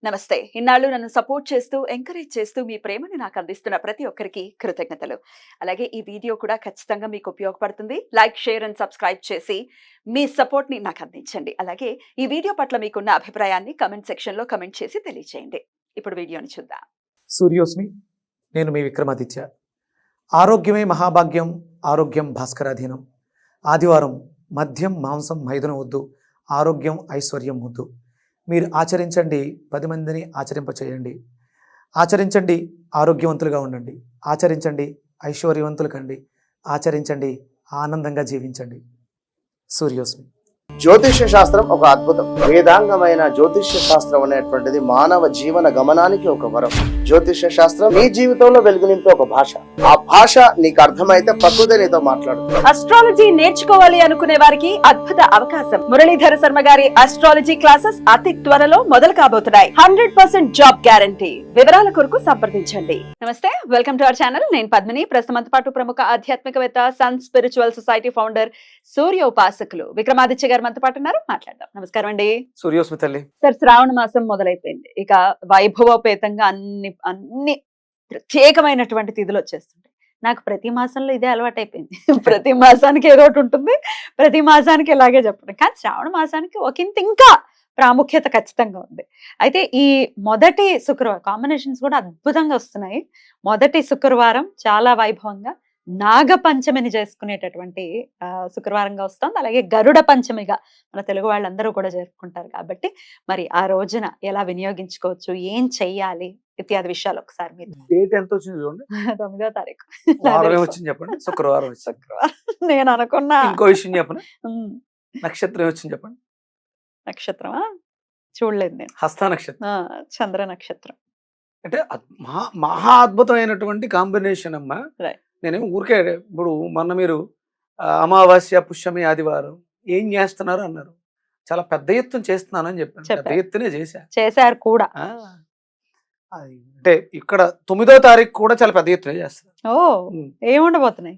నమస్తే. ఇన్నాళ్ళు నన్ను సపోర్ట్ చేస్తూ, ఎంకరేజ్ చేస్తూ మీ ప్రేమని నాకు అందిస్తున్న ప్రతి ఒక్కరికి కృతజ్ఞతలు. అలాగే ఈ వీడియో కూడా ఖచ్చితంగా మీకు ఉపయోగపడుతుంది. లైక్, షేర్ అండ్ సబ్స్క్రైబ్ చేసి మీ సపోర్ట్‌ని నాకు అందించండి. అలాగే ఈ వీడియో పట్ల మీకున్న అభిప్రాయాన్ని కామెంట్ సెక్షన్‌లో కామెంట్ చేసి తెలియజేయండి. ఇప్పుడు వీడియోని చూద్దాం. సూర్యోస్మి, నేను మీ విక్రమాదిత్య. ఆరోగ్యమే మహాభాగ్యం, ఆరోగ్యం భాస్కరాధీనం. ఆదివారం మద్యం, మాంసం, మైదనం వద్దు, ఆరోగ్యం, ఐశ్వర్యం వద్దు. మీరు ఆచరించండి, 10 మందిని ఆచరింపచేయండి. ఆచరించండి, ఆరోగ్యవంతులుగా ఉండండి. ఆచరించండి, ఐశ్వర్యవంతులు కండి. ఆచరించండి, ఆనందంగా జీవించండి. సూర్యోస్మి. జ్యోతిష్య శాస్త్రం ఒక అద్భుతం. వేదాంగమైన జ్యోతిష్య శాస్త్రం అనేటువంటిది మానవ జీవన గమనానికి ఒక వరం. జ్యోతిష్య శాస్త్రం నీ జీవితంలో వెలుగునింపే ఒక భాష. ఆ భాష నీకు అర్థమైతే ప్రకృతి నీతో మాట్లాడుతుంది. అస్ట్రాలజీ నేర్చుకోవాలి అనుకునే వారికి అద్భుత అవకాశం. మురళీధర శర్మ గారి అస్ట్రాలజీ క్లాసెస్ అతి త్వరలో మొదలు కాబోతున్నాయి. 100% జాబ్ గ్యారంటీ. వివరాల కొరకు సంప్రదించండి. నమస్తే, వెల్కమ్ టు అవర్ ఛానల్. నేను పద్మిని. ప్రస్తుతం పాటు ప్రముఖ ఆధ్యాత్మికవేత్త, సన్ స్పిరిచువల్ సొసైటీ ఫౌండర్, సూర్య ఉపాసకులు విక్రమాదిత్య గారు మనతో పాటు ఉన్నారు. మాట్లాడదాం. నమస్కారం అండి. సూర్యోస్మి తల్లి. సార్, శ్రావణ మాసం మొదలైపోయింది. ఇక వైభవోపేతంగా అన్ని ప్రత్యేకమైనటువంటి తిథులు వచ్చేస్తుంటాయి. నాకు ప్రతి మాసంలో ఇదే అలవాటు అయిపోయింది. ప్రతి మాసానికి ఏదో ఒకటి ఉంటుంది, ప్రతి మాసానికి ఇలాగే చెప్పడం. కానీ శ్రావణ మాసానికి ఒకంత ఇంకా ప్రాముఖ్యత ఖచ్చితంగా ఉంది. అయితే ఈ మొదటి శుక్రవారం కాంబినేషన్స్ కూడా అద్భుతంగా వస్తున్నాయి. మొదటి శుక్రవారం చాలా వైభవంగా నాగ పంచమిని చేసుకునేటటువంటి శుక్రవారంగా వస్తుంది. అలాగే గరుడ పంచమిగా మన తెలుగు వాళ్ళందరూ కూడా జరుపుకుంటారు. కాబట్టి మరి ఆ రోజున ఎలా వినియోగించుకోవచ్చు, ఏం చెయ్యాలి ఇత్యాది విషయాలు ఒకసారి మీరు. డేట్ ఎంత వచ్చింది చూడండి. 9వ తారీఖు వారం వచ్చింది చెప్పండి. శుక్రవారం వచ్చింది. శుక్రవారం నేను అనుకున్నా. ఇంకో విషయం చెప్పండి. నక్షత్రం వచ్చింది చెప్పండి. నక్షత్రమా? చూడలేదు నేను. హస్త నక్షత్రం. చంద్ర నక్షత్రం. అంటే మహా అద్భుతమైనటువంటి కాంబినేషన్ అమ్మా. నేనేం ఊరికే ఇప్పుడు మొన్న మీరు అమావాస్య, పుష్యమి, ఆదివారం ఏం చేస్తున్నారు అన్నారు. చాలా పెద్ద ఎత్తున చేస్తున్నాను అని చెప్పాను. పెద్ద ఎత్తునే చేశారు కూడా. అంటే ఇక్కడ 9వ తారీఖు కూడా చాలా పెద్ద ఎత్తున చేస్తారు. ఏముండబోతున్నాయి?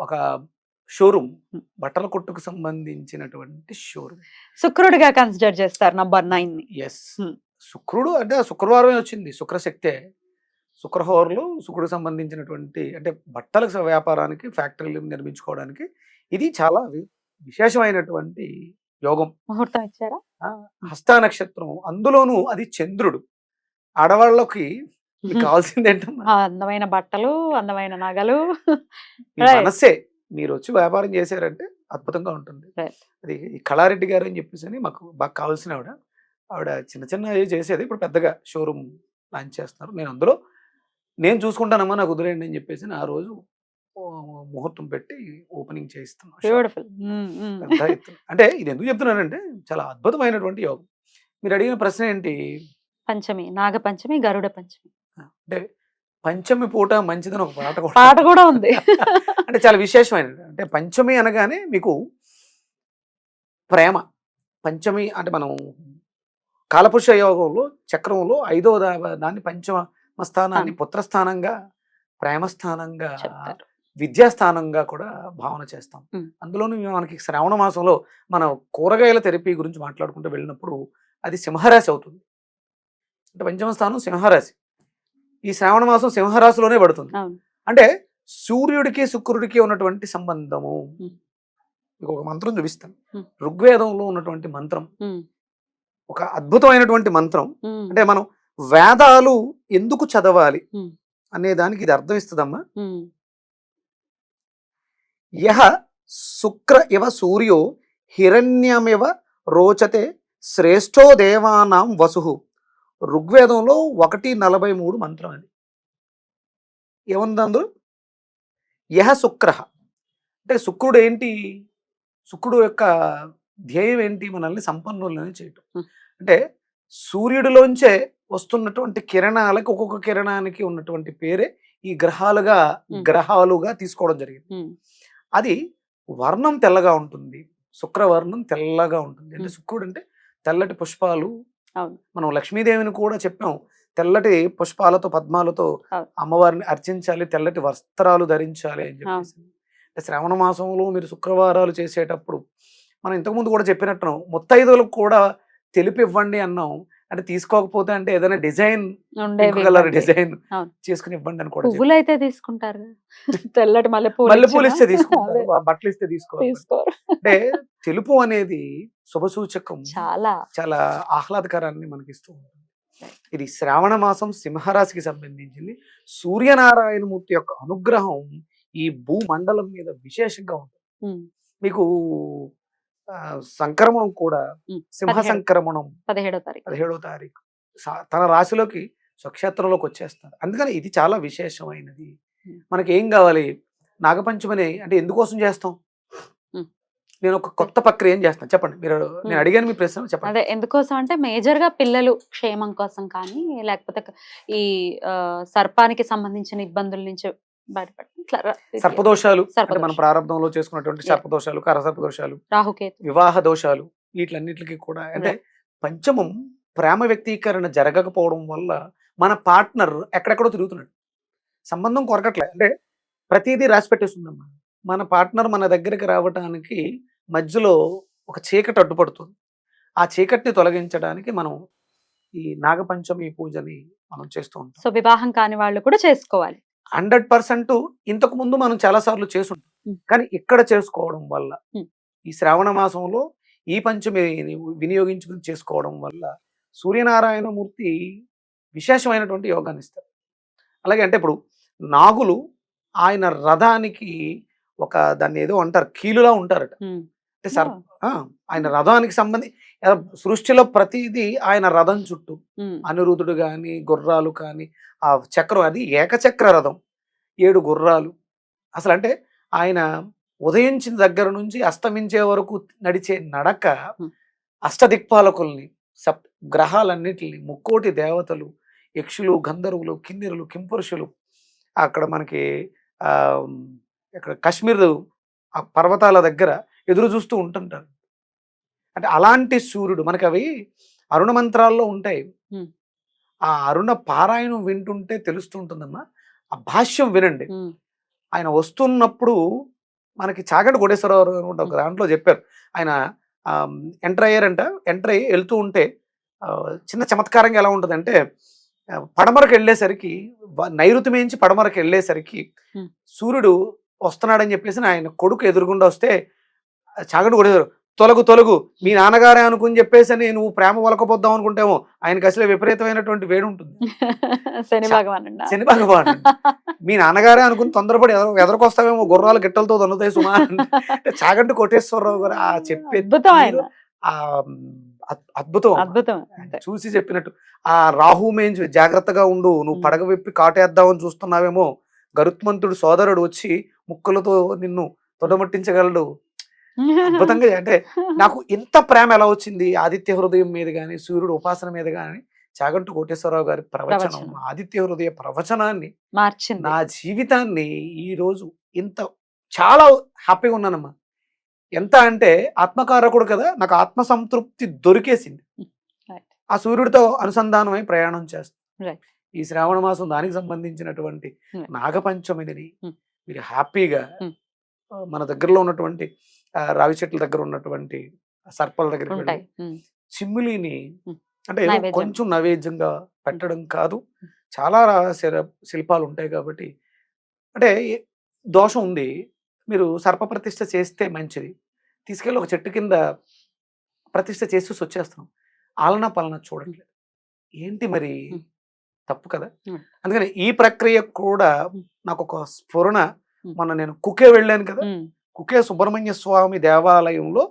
ఒక షోరూమ్, బట్టల కొట్టుకు సంబంధించినటువంటి షోరూమ్. శుక్రుడిగా కన్సిడర్ చేస్తారు నంబర్ 9 ని. ఎస్, శుక్రుడు అంటే శుక్రవారమే వచ్చింది. శుక్రశక్తే. శుక్రహోరలు శుక్రుడికి సంబంధించినటువంటి అంటే బట్టల వ్యాపారానికి, ఫ్యాక్టరీలు నిర్మించుకోవడానికి ఇది చాలా విశేషమైనటువంటి యోగం. ముహూర్తం ఇచ్చారా? హస్త నక్షత్రం, అందులోనూ అది చంద్రుడు. ఆడవాళ్ళకి కావాల్సింది ఏంటమ్మా? అందమైన బట్టలు, అందమైన నగలు. మనస్సే. మీరు వచ్చి వ్యాపారం చేశారంటే అద్భుతంగా ఉంటుంది. అది కళారెడ్డి గారు అని చెప్పేసి మాకు బాగా కావాల్సిన ఆవిడ చిన్న చిన్న చేసేది. ఇప్పుడు పెద్దగా షోరూమ్ లాంచ్ చేస్తున్నారు. నేను చూసుకుంటానమ్మా, నాకు వదిలేయండి అని చెప్పేసి ఆ రోజు ముహూర్తం పెట్టి ఓపెనింగ్ చేయిస్తున్నాం. అంటే ఇది ఎందుకు చెప్తున్నానంటే చాలా అద్భుతమైనటువంటి యోగం. మీరు అడిగిన ప్రశ్న ఏంటి? పంచమి, నాగ పంచమి, గరుడ పంచమి. అంటే పంచమి పూట మంచిదని ఒక పాట కూడా ఉంది. అంటే చాలా విశేషమైనది. అంటే పంచమి అనగానే మీకు ప్రేమ. పంచమి అంటే మనం కాలపురుష యోగంలో చక్రంలో 5వ దాన్ని పంచమ స్థానాన్ని పుత్రస్థానంగా, ప్రేమస్థానంగా, విద్యాస్థానంగా కూడా భావన చేస్తాం. అందులోనూ మనకి శ్రావణ మాసంలో మన కూరగాయల థెరపీ గురించి మాట్లాడుకుంటూ వెళ్ళినప్పుడు అది సింహరాశి అవుతుంది. అంటే పంచమ స్థానం సింహరాశి. ఈ శ్రావణ మాసం సింహరాశిలోనే పడుతుంది. అంటే సూర్యుడికి శుక్రుడికి ఉన్నటువంటి సంబంధము. మీకు ఒక మంత్రం చూపిస్తాను. ఋగ్వేదంలో ఉన్నటువంటి మంత్రం ఒక అద్భుతమైనటువంటి మంత్రం. అంటే మనం వేదాలు ఎందుకు చదవాలి అనే దానికి ఇది అర్థం ఇస్తుందమ్మా. యహ శుక్ర ఇవ సూర్యో హిరణ్యమివ రోచతే శ్రేష్టో దేవానాం వసు. ఋగ్వేదంలో 1:43 మంత్రం అది. ఏముంది అందులో? యహ శుక్ర అంటే శుక్రుడు ఏంటి? శుక్రుడు యొక్క ధ్యేయం ఏంటి? మనల్ని సంపన్నులని చేయటం. అంటే సూర్యుడిలోంచే వస్తున్నటువంటి కిరణాలకి, ఒక్కొక్క కిరణానికి ఉన్నటువంటి పేరే ఈ గ్రహాలుగా తీసుకోవడం జరిగింది. అది వర్ణం తెల్లగా ఉంటుంది. శుక్రవర్ణం తెల్లగా ఉంటుంది. అంటే శుక్రుడు అంటే తెల్లటి పుష్పాలు. మనం లక్ష్మీదేవిని కూడా చెప్పాం, తెల్లటి పుష్పాలతో, పద్మాలతో అమ్మవారిని అర్చించాలి, తెల్లటి వస్త్రాలు ధరించాలి అని చెప్పేసి. అంటే శ్రావణ మాసంలో మీరు శుక్రవారాలు చేసేటప్పుడు మనం ఇంతకుముందు కూడా చెప్పినట్టు ముత్తైదువులకు కూడా తెలిపి ఇవ్వండి అన్నాం. అంటే తీసుకోకపోతే అంటే ఏదైనా డిజైన్ ఉండేవి కలర్ ఇవ్వండి. డిజైన్ అవును. చేసుకుని ఇవ్వండి అని కూడా చెప్పారు. పువ్వులు అయితే తీసుకుంటారు తెల్లటి మల్లెపూలు మల్లెపూలు ఇస్తే ఇచ్చినా తీసుకుంటారు, అదే బట్టలు ఇస్తే తీసుకోవాలి. తీసుకోరు. అంటే తెలుపు అనేది శుభసూచకం, చాలా చాలా ఆహ్లాదకరాన్ని మనకి ఇస్తూ ఉంటుంది. ఇది శ్రావణ మాసం సింహరాశికి సంబంధించింది. సూర్యనారాయణమూర్తి యొక్క అనుగ్రహం ఈ భూమండలం మీద విశేషంగా ఉంటుంది. ఉమ్, మీకు సంక్రమణం కూడా ఉమ్. సింహ 17 సంక్రమణం 17వ తారీఖు 17వ తారీఖు తన రాశిలోకి స్వక్షేత్రంలోకి వచ్చేస్తారు. అందుకని ఇది చాలా విశేషమైనది. మనకి ఏం కావాలి? నాగపంచమని అంటే ఎందుకోసం చేస్తాం? ఉమ్. నేను ఒక కొత్త ప్రక్రియ ఏం చేస్తాను చెప్పండి. మీరు నేను అడిగాను మీ ప్రశ్న చెప్పండి. అదే ఎందుకోసం అంటే మేజర్ గా పిల్లలు క్షేమం కోసం కానీ లేకపోతే ఈ సర్పానికి సంబంధించిన ఇబ్బందుల నుంచి బయటపడి ఇట్లా సర్పదోషాలు అంటే మనం సర్పదోషం, ప్రారంభంలో చేసుకున్నటువంటి సర్పదోషాలు, కరసర్పదోషాలు, రాహుకేతు వివాహ దోషాలు, వీటిలన్నిటికీ కూడా అంటే పంచమం ప్రేమ వ్యక్తీకరణ జరగకపోవడం వల్ల మన పార్ట్నర్ ఎక్కడెక్కడో తిరుగుతున్నాడు, సంబంధం కొరకట్లే. అంటే ప్రతిదీ రాసి పెట్టేస్తుందమ్మా. మన పార్ట్నర్ మన దగ్గరికి రావడానికి మధ్యలో ఒక చీకటి అడ్డుపడుతుంది. ఆ చీకటిని తొలగించడానికి మనం ఈ నాగపంచమి పూజని మనం చేస్తూ ఉంటాం. సో వివాహం కాని వాళ్ళు కూడా చేసుకోవాలి. 100% ఇంతకు ముందు మనం చాలా సార్లు చేసుంటాం, ఉమ్. కానీ ఇక్కడ చేసుకోవడం వల్ల ఉమ్. ఈ శ్రావణ మాసంలో ఈ పంచమిని వినియోగించుకుని చేసుకోవడం వల్ల సూర్యనారాయణమూర్తి విశేషమైనటువంటి యోగాన్ని ఇస్తారు. అలాగే అంటే ఇప్పుడు నాగులు ఆయన రథానికి ఒక దాన్ని ఏదో అంటారు కీలులా ఉంటారట. ఉమ్. అంటే ఆయన రథానికి సృష్టిలో ప్రతిదీ ఆయన రథం చుట్టూ ఉమ్. అనిరుద్ధుడు కానీ గుర్రాలు కానీ ఆ చక్రం అది ఏకచక్ర రథం 7 గుర్రాలు. అసలు అంటే ఆయన ఉదయించిన దగ్గర నుంచి అస్తమించే వరకు నడిచే నడక Hmm. అష్టదిక్పాలకుల్ని గ్రహాలన్నిటిని ముక్కోటి దేవతలు యక్షులు గంధర్వులు కిన్నెరులు కింపురుషులు అక్కడ మనకి ఆ ఇక్కడ కాశ్మీర్ ఆ పర్వతాల దగ్గర ఎదురు చూస్తూ ఉంటుంటారు. అంటే అలాంటి సూర్యుడు మనకి అవి అరుణ మంత్రాల్లో ఉంటాయి. Hmm. ఆ అరుణ పారాయణం వింటుంటే తెలుస్తూ ఉంటుందమ్మా. ఆ భాష్యం వినండి. ఉమ్. ఆయన వస్తున్నప్పుడు మనకి చాగంటి కోటేశ్వరరావు గారు ఒక దాంట్లో చెప్పారు. ఆయన ఎంటర్ అయ్యారంట. ఎంటర్ అయ్యి వెళ్తూ ఉంటే చిన్న చమత్కారంగా ఎలా ఉంటుందంటే పడమరకు వెళ్ళేసరికి నైరుతి మేంచి పడమరకు వెళ్ళేసరికి Hmm. సూర్యుడు వస్తున్నాడని చెప్పేసి ఆయన కొడుకు ఎదురుగుండా వస్తే చాగంటి కోటేశ్వరరావు తొలగు మీ నాన్నగారే అనుకుని చెప్పేసి నువ్వు ప్రేమ వలకపోద్దాం అనుకుంటేమో ఆయనకి అసలు విపరీతమైనటువంటి వేడి ఉంటుంది. శని భగవాన్ శని భగవాన్ మీ నాన్నగారే అనుకుని తొందరపడి ఎదరకొస్తావేమో గుర్రాలు గిట్టలతో దొన్నుతాయి సుమా అంటే చాగంటి కోటేశ్వరరావు గారు ఆ చెప్పే అద్భుతం ఆయన. ఆ అద్భుతం అద్భుతం. చూసి చెప్పినట్టు ఆ రాహు మేంచి జాగ్రత్తగా ఉండు, నువ్వు పడగ విప్పి కాటేద్దామని చూస్తున్నావేమో, గరుత్మంతుడు సోదరుడు వచ్చి ముక్కలతో నిన్ను తొడమట్టించగలడు. అద్భుతంగా అంటే నాకు ఇంత ప్రేమ ఎలా వచ్చింది ఆదిత్య హృదయం మీద కానీ సూర్యుడు ఉపాసన మీద కానీ చాగంటి కోటేశ్వరరావు గారి ప్రవచనం ఆదిత్య హృదయ ప్రవచనాన్ని మార్చింది నా జీవితాన్ని. ఈ రోజు ఇంత చాలా హ్యాపీగా ఉన్నానమ్మా. ఎంత అంటే ఆత్మకారకుడు కదా, నాకు ఆత్మ సంతృప్తి దొరికేసింది. ఆ సూర్యుడితో అనుసంధానమై ప్రయాణం చేస్తాను. ఈ శ్రావణ మాసం దానికి సంబంధించినటువంటి నాగపంచమిని మీరు హ్యాపీగా మన దగ్గరలో ఉన్నటువంటి రావి చెట్ల దగ్గర ఉన్నటువంటి సర్పల దగ్గరికి వెళ్ళి చిమ్మిలిని అంటే కొంచెం నైవేద్యంగా పెట్టడం కాదు, చాలా శిల్పాలు ఉంటాయి కాబట్టి అంటే దోషం ఉంది. మీరు సర్ప ప్రతిష్ఠ చేస్తే మంచిది, తీసుకెళ్ళి ఒక చెట్టు కింద ప్రతిష్ఠ చేసి వచ్చేస్తాం. ఆలనా పాలన చూడట్లేదు ఏంటి మరి తప్పు కదా. అందుకని ఈ ప్రక్రియ కూడా నాకు ఒక స్ఫురణ. మొన్న నేను కుకే వెళ్ళాను కదా, కుకే సుబ్రహ్మణ్య స్వామి దేవాలయంలో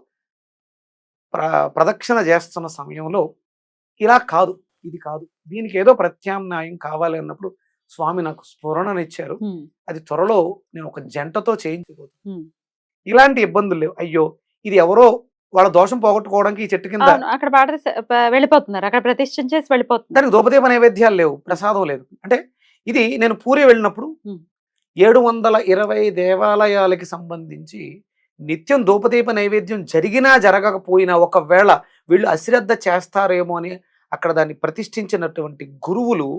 ప్రదక్షిణ చేస్తున్న సమయంలో ఇలా కాదు ఇది కాదు, దీనికి ఏదో ప్రత్యామ్నాయం కావాలి అన్నప్పుడు స్వామి నాకు స్ఫురణనిచ్చారు. అది త్వరలో నేను ఒక జంటతో చేయించబోతున్నాను. ఇలాంటి ఇబ్బందులు లేవు. అయ్యో ఇది ఎవరో వాళ్ళ దోషం పోగొట్టుకోవడానికి ఈ చెట్టు కింద అక్కడ వెళ్ళిపోతున్నారు, అక్కడ ప్రతిష్ఠించేసి వెళ్ళిపోతున్నారు. దానికి ధూపదీప నైవేద్యాలు లేవు, ప్రసాదం లేదు. అంటే ఇది నేను పూరి వెళ్ళినప్పుడు 720 దేవాలయాలకి సంబంధించి నిత్యం ధూపదీప నైవేద్యం జరిగినా జరగకపోయినా ఒకవేళ వీళ్ళు అశ్రద్ధ చేస్తారేమో అని అక్కడ దాన్ని ప్రతిష్ఠించినటువంటి గురువులు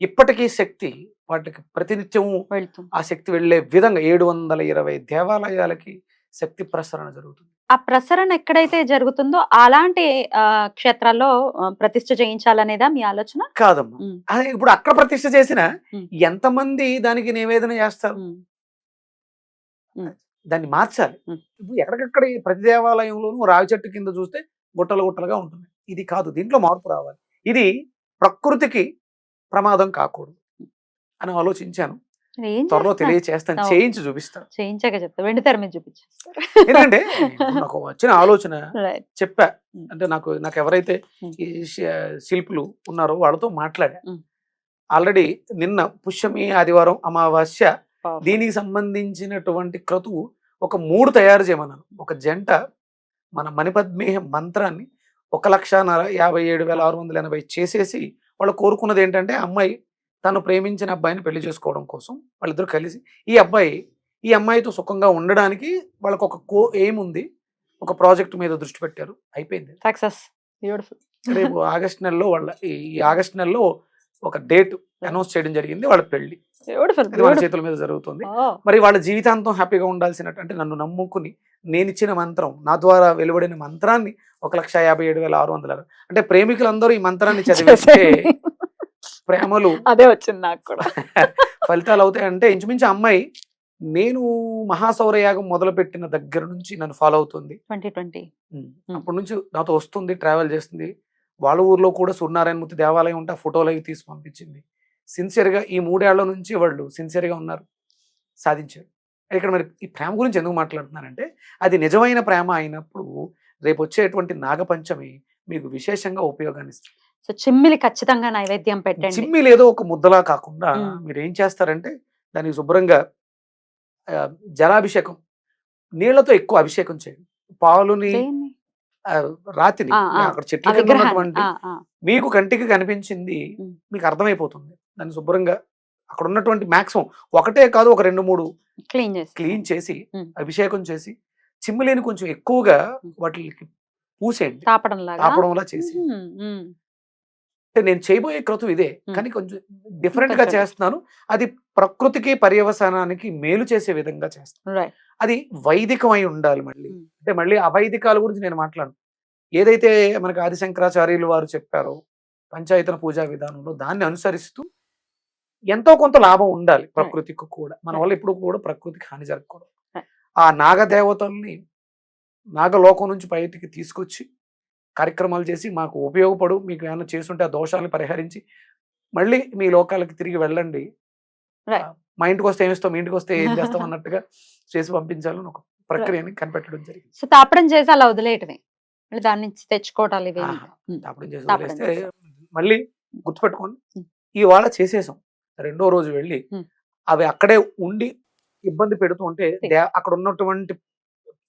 ఇప్పటికీ శక్తి వాటికి ప్రతినిత్యము ఆ శక్తి వెళ్ళే విధంగా 720 దేవాలయాలకి శక్తి ప్రసరణ జరుగుతుంది. ఆ ప్రసరణ ఎక్కడైతే జరుగుతుందో అలాంటి క్షేత్రాల్లో ప్రతిష్ఠ చేయించాలనేదా మీ ఆలోచన? కాదమ్మా. ఉమ్, అదే ఇప్పుడు అక్కడ ప్రతిష్ఠ చేసిన ఉమ్, ఎంతమంది దానికి నివేదన చేస్తారు? ఉమ్, ఉమ్, దాన్ని మార్చాలి. ఉమ్. ఇప్పుడు ఎక్కడికక్కడ ఈ ప్రతి దేవాలయంలోనూ రావి చెట్టు కింద చూస్తే గుట్టలు గుట్టలుగా ఉంటుంది. ఇది కాదు, దీంట్లో మార్పు రావాలి. ఇది ప్రకృతికి ప్రమాదం కాకూడదు అని ఆలోచించాను. మరి ఏం త్వరలో చేస్తున్నారు? తెలియచేస్తాను, ఓ. చేయించి చూపిస్తాను. చేయించాక చెప్తా, వెండి తెర మీద చూపించేస్తారు. ఎందుకంటే నాకు వచ్చిన ఆలోచన Right. చెప్పా. ఉమ్, అంటే నాకు ఎవరైతే ఉమ్, ఈ శిల్పులు ఉన్నారో వాళ్ళతో మాట్లాడా. ఉమ్. ఆల్రెడీ నిన్న పుష్యమి ఆదివారం అమావాస్య Powerful. దీనికి సంబంధించినటువంటి క్రతువు ఒక 3 తయారు చేయమన్నాను. ఒక జంట మన మణిపద్మేహ మంత్రాన్ని 1,57,680 చేసేసి వాళ్ళు కోరుకున్నది ఏంటంటే అమ్మాయి తను ప్రేమించిన అబ్బాయిని పెళ్లి చేసుకోవడం కోసం వాళ్ళిద్దరూ కలిసి ఈ అమ్మాయితో సుఖంగా ఉండడానికి వాళ్ళకు ఒక ఎయిమ్ ఉంది. ఒక ప్రాజెక్ట్ మీద దృష్టి పెట్టారు. అయిపోయింది. సక్సెస్. బ్యూటిఫుల్. రేపు ఆగస్ట్ నెలలో ఈ ఆగస్ట్ నెలలో ఒక డేట్ అనౌన్స్ చేయడం జరిగింది. వాళ్ళ పెళ్లి బ్యూటిఫుల్. అది వాళ్ళ చేతుల మీద జరుగుతుంది. మరి వాళ్ళ జీవితాంతం హ్యాపీగా ఉండాల్సినట్టు అంటే నన్ను నమ్ముకుని నేను ఇచ్చిన మంత్రం, నా ద్వారా వెలువడిన మంత్రాన్ని 1,57,600 అంటే ప్రేమికులందరూ ఈ మంత్రాన్ని చదివిస్తే ప్రేమలు అదే వచ్చింది నాకు కూడా. ఫలితాలు అవుతాయంటే ఇంచుమించు అమ్మాయి నేను మహాసౌరయాగం మొదలుపెట్టిన దగ్గర నుంచి నన్ను ఫాలో అవుతుంది. 2020. అప్పటి నుంచి నాతో వస్తుంది, ట్రావెల్ చేస్తుంది. వాళ్ళ ఊర్లో కూడా సూర్యనారాయణమూర్తి దేవాలయం ఉంటే ఆ ఫోటోలు అవి తీసి పంపించింది. సిన్సియర్గా ఈ 3 ఏళ్ల నుంచి వాళ్ళు సిన్సియర్గా ఉన్నారు, సాధించారు. ఇక్కడ మరి ఈ ప్రేమ గురించి ఎందుకు మాట్లాడుతున్నానంటే అది నిజమైన ప్రేమ అయినప్పుడు రేపు వచ్చేటువంటి నాగపంచమి మీకు విశేషంగా ఉపయోగాన్ని ఇస్తుంది. సో చిమ్మిలి ఖచ్చితంగా నైవేద్యం పెట్టండి. చిమ్మి లేదో ఒక ముద్దలా కాకుండా మ్మ్. మీరు ఏం చేస్తారంటే దానికి శుభ్రంగా జలాభిషేకం, నీళ్లతో ఎక్కువ అభిషేకం చేయండి. పాలుని దేన్ని? రాతిని అక్కడ చెట్ల ఆ కింద విగ్రహాన్ని. ఉన్నటువంటి ఆ. మీకు కంటికి కనిపించింది మ్మ్. మీకు అర్థమైపోతుంది. దాన్ని శుభ్రంగా అక్కడ ఉన్నటువంటి మాక్సిమం ఒకటే కాదు ఒక 2-3 క్లీన్ చేసి క్లీన్ చేసి మ్మ్. అభిషేకం చేసి చిమ్మిలేని కొంచెం ఎక్కువగా వాటికి పూసేయండి. తాపడం లాగా. తాపడంలా చేసి అంటే నేను చేయబోయే క్రతువు ఇదే, కానీ కొంచెం డిఫరెంట్ గా కొంచెం. చేస్తున్నాను. అది ప్రకృతికి పర్యవసానానికి మేలు చేసే విధంగా చేస్తాను. రైట్. అది వైదికమై ఉండాలి. మళ్ళీ మ్మ్. అంటే మళ్ళీ అవైదికాల గురించి నేను మాట్లాడను. ఏదైతే మనకి ఆదిశంకరాచార్యులు వారు చెప్పారో పంచాయతన పూజా విధానంలో దాన్ని అనుసరిస్తూ ఎంతో కొంత లాభం ఉండాలి ప్రకృతికి కూడా. మన వల్ల ఇప్పుడు కూడా ప్రకృతికి హాని జరగకూడదు. Right. ఆ నాగదేవతల్ని నాగలోకం నుంచి బయటికి తీసుకొచ్చి కార్యక్రమాలు చేసి మాకు ఉపయోగపడు, మీకు ఏమైనా చేస్తుంటే ఆ దోషాలను పరిహరించి మళ్ళీ మీ లోకాలకి తిరిగి వెళ్ళండి. Right. మా ఇంటికి వస్తే ఏమిస్తాం, మీ ఇంటికి వస్తే ఏం చేస్తాం అన్నట్టుగా చేసి పంపించాలని ఒక ప్రక్రియని కనిపెట్టడం జరిగింది. సో తాపడం చేసి అలా వదిలేయటమే, మళ్ళీ దాని నుంచి తెచ్చుకోవటాలు ఇవి. ఆహా. తాపడం చేసి తాపడం వదిలేస్తే చేసి. మళ్ళీ గుర్తుపెట్టుకోండి, ఉం. ఇవాళ చేసేసాం, రెండో రోజు వెళ్ళి ఉం. అవి అక్కడే ఉండి ఇబ్బంది పెడుతూ ఉంటే తి- అక్కడ ఉన్నటువంటి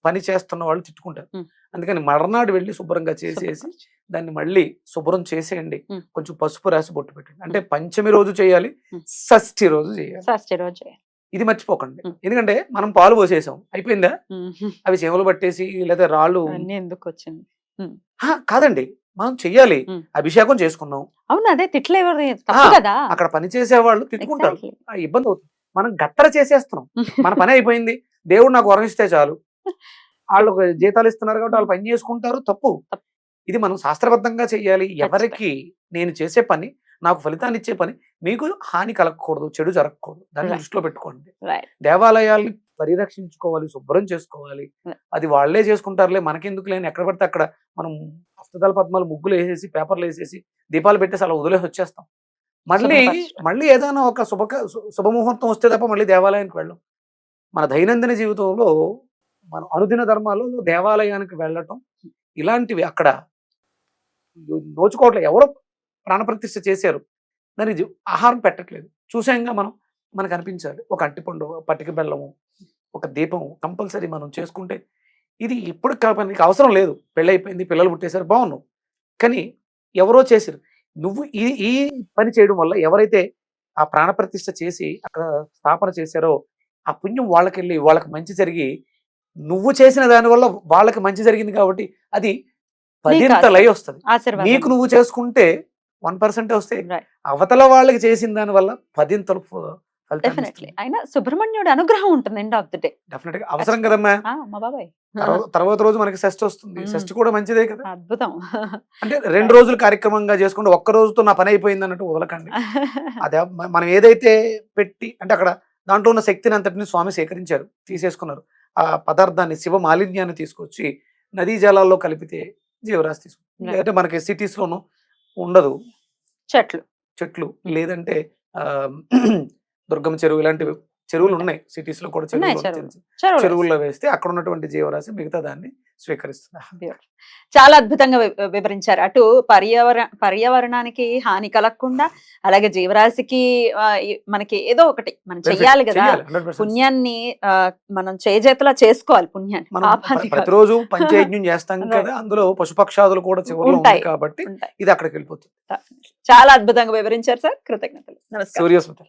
పని చేస్తున్న వాళ్ళు తిట్టుకుంటారు. ఉం. అందుకని మర్నాడు వెళ్ళి శుభ్రంగా చేసేసి దాన్ని మళ్ళీ శుభ్రం చేసేయండి. ఉం. కొంచెం పసుపు రాసి బొట్టు పెట్టండి. అంటే పంచమి రోజు చేయాలి, ఉం. షష్ఠి రోజు చేయాలి. ఫస్ట్ రోజు. ఇది మర్చిపోకండి. ఉం. ఎందుకంటే మనం పాలు పోసేసాం, అయిపోయిందా, మ్మ్. అవి చెవులు పట్టేసి లేదా రాళ్ళు అవన్నీ ఎందుకు వచ్చింది? కాదండి, మనం చెయ్యాలి. ఉం. అభిషేకం చేసుకున్నాం, అవును, అదే తిట్లు ఎవరు తప్పు ఆ, కదా. అక్కడ పని చేసే వాళ్ళు తిట్టుకుంటారు, Exactly. ఆ ఇబ్బంది అవుతుంది. మనం గత్తర చేసేస్తున్నాం, మన పని అయిపోయింది, దేవుడు నాకు వరం ఇస్తే చాలు, వాళ్ళు జీతాలు ఇస్తున్నారు కాబట్టి వాళ్ళు పని చేసుకుంటారు. తప్పు. ఇది మనం శాస్త్రబద్ధంగా చెయ్యాలి. ఎవరికి నేను చేసే పని, నాకు ఫలితాన్ని ఇచ్చే పని మీకు హాని కలగకూడదు, చెడు జరగకూడదు, దాన్ని Right. దృష్టిలో పెట్టుకోండి. Right. దేవాలయాల్ని పరిరక్షించుకోవాలి, శుభ్రం చేసుకోవాలి. Right. అది వాళ్ళే చేసుకుంటారులే, మనకెందుకు లేని ఎక్కడ పడితే అక్కడ మనం అష్టదళ పద్మాలు ముగ్గులు వేసేసి పేపర్లు వేసేసి దీపాలు పెట్టేసి అలా వదిలేసి వచ్చేస్తాం. శుభ్రపరచడం. మళ్ళీ ఏదైనా ఒక శుభముహూర్తం వస్తే తప్ప మళ్ళీ దేవాలయానికి వెళ్ళం. మన దైనందిన జీవితంలో మన అనుదిన ధర్మాల్లో దేవాలయానికి వెళ్ళటం ఇలాంటివి అక్కడ దోచుకోవట్లేదు. ఎవరో ప్రాణప్రతిష్ఠ చేశారు, దానికి ఆహారం పెట్టట్లేదు, చూసాంగా మనకు అనిపించాలి. ఒక అట్టిపండు, పట్టిక బెల్లము, ఒక దీపం కంపల్సరీ మనం చేసుకుంటే ఇది ఇప్పుడు నీకు అవసరం లేదు. పెళ్ళి అయిపోయింది, పిల్లలు పుట్టేశారు, బాగున్నావు, కానీ ఎవరో చేశారు. నువ్వు ఈ పని చేయడం వల్ల ఎవరైతే ఆ ప్రాణప్రతిష్ఠ చేసి అక్కడ స్థాపన చేశారో ఆ పుణ్యం వాళ్ళకెళ్ళి వాళ్ళకి మంచి జరిగి, నువ్వు చేసిన దానివల్ల వాళ్ళకి మంచి జరిగింది కాబట్టి అది 10 వస్తుంది. ఆశీర్వాదం. నీకు నువ్వు చేసుకుంటే 1% వస్తే Right. అవతల వాళ్ళకి చేసిన దాని వల్ల 10 ఫలితాన్ని డెఫినెట్లీ ఇస్తుంది. అయినా సుబ్రహ్మణ్యుడు అనుగ్రహం ఉంటుంది end of the day. Definite గా అవసరం కదమ్మా. మా బాబాయ్ తర్వాత రోజు మనకి షష్ఠి వస్తుంది. మ్మ్. షష్ఠి కూడా మంచిదే కదా. అద్భుతం. అంటే 2 రోజులు కార్యక్రమంగా చేసుకుంటే ఒక్క రోజుతో నా పని అయిపోయింది అన్నట్టు వదలకండి. అదే మనం ఏదైతే పెట్టి అంటే అక్కడ దాంట్లో ఉన్న శక్తిని అంతటిని స్వామి సేకరించారు, తీసేసుకున్నారు. ఆ పదార్థాన్ని శివ మాలిన్యాన్ని తీసుకొచ్చి నదీ జలాల్లో కలిపితే జీవరాశి తీసుకుంటుంది. Right. లేదంటే మనకి సిటీస్ లోను ఉండదు చెట్లు చెట్లు, లేదంటే ఆ దుర్గమ్మ చెరువు ఇలాంటివి చెరువులు ఉన్నాయి సిటీస్ లో కూడా. ఉన్నాయి చెరువులు చెరువులు. చెరువుల్లో వేస్తే అక్కడ ఉన్నటువంటి జీవరాశి మిగతా దాన్ని స్వీకరిస్తుంది. Beautiful. చాలా అద్భుతంగా వివరించారు. అటు పర్యావరణానికి హాని కలగకుండా, అలాగే జీవరాశికి మనకి ఏదో ఒకటి మనం చెయ్యాలి కదా. చెయ్యాలి, 100%. పుణ్యాన్ని మనం చేజేతలా చేసుకోవాలి. పుణ్యాన్ని మనం పాపాన్ని కాదు. ప్రతిరోజు పంచయజ్ఞం చేస్తాం కదా, అందులో పశుపక్షాదులు కూడా చివరిలో ఉంటాయి. ఉంటాయి కాబట్టి ఉంటాయి. ఇది అక్కడికి వెళ్ళిపోతుంది. చాలా అద్భుతంగా వివరించారు సార్. కృతజ్ఞతలు. నమస్కారం. సూర్యస్మృతి.